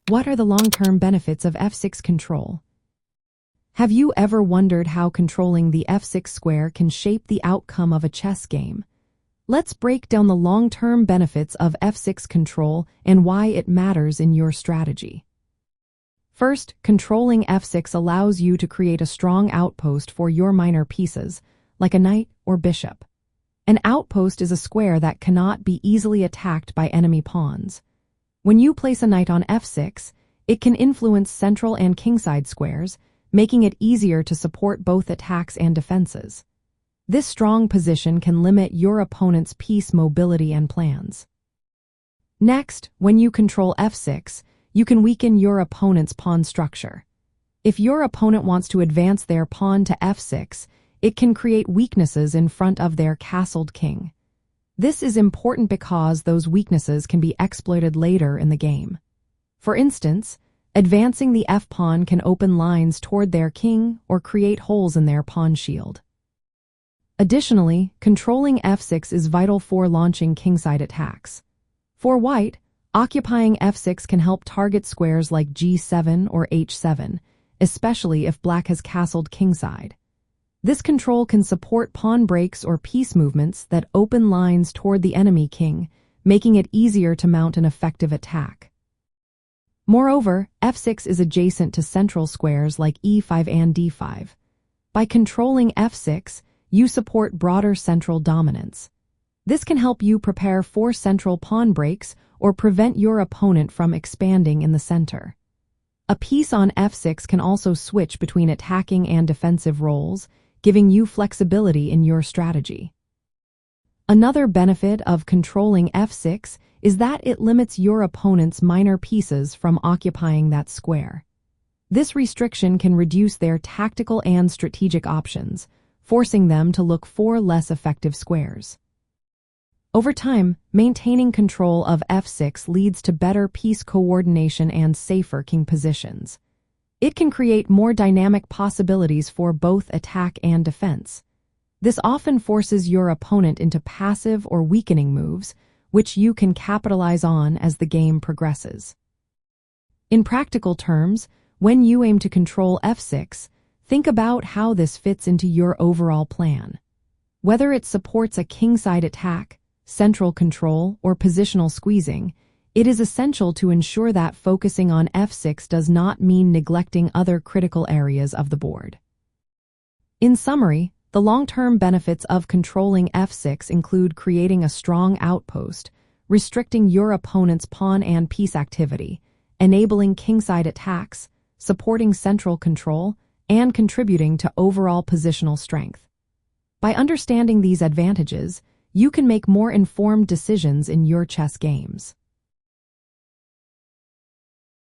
What are the long-term benefits of f6 control? Have you ever wondered how controlling the f6 square can shape the outcome of a chess game? Let's break down the long-term benefits of f6 control and why it matters in your strategy. First, controlling f6 allows you to create a strong outpost for your minor pieces, like a knight or bishop. An outpost is a square that cannot be easily attacked by enemy pawns. When you place a knight on f6, it can influence central and kingside squares, making it easier to support both attacks and defenses. This strong position can limit your opponent's piece mobility and plans. Next, when you control f6, you can weaken your opponent's pawn structure. If your opponent wants to advance their pawn to f6, it can create weaknesses in front of their castled king. This is important because those weaknesses can be exploited later in the game. For instance, advancing the f-pawn can open lines toward their king or create holes in their pawn shield. Additionally, controlling f6 is vital for launching kingside attacks. For white, occupying f6 can help target squares like g7 or h7, especially if black has castled kingside. This control can support pawn breaks or piece movements that open lines toward the enemy king, making it easier to mount an effective attack. Moreover, f6 is adjacent to central squares like e5 and d5. By controlling f6, you support broader central dominance. This can help you prepare for central pawn breaks or prevent your opponent from expanding in the center. A piece on f6 can also switch between attacking and defensive roles, giving you flexibility in your strategy. Another benefit of controlling f6 is that it limits your opponent's minor pieces from occupying that square. This restriction can reduce their tactical and strategic options, forcing them to look for less effective squares. Over time, maintaining control of f6 leads to better piece coordination and safer king positions. It can create more dynamic possibilities for both attack and defense. This often forces your opponent into passive or weakening moves, which you can capitalize on as the game progresses. In practical terms, when you aim to control f6, think about how this fits into your overall plan. Whether it supports a kingside attack, central control, or positional squeezing, it is essential to ensure that focusing on f6 does not mean neglecting other critical areas of the board. In summary, the long-term benefits of controlling f6 include creating a strong outpost, restricting your opponent's pawn and piece activity, enabling kingside attacks, supporting central control, and contributing to overall positional strength. By understanding these advantages, you can make more informed decisions in your chess games.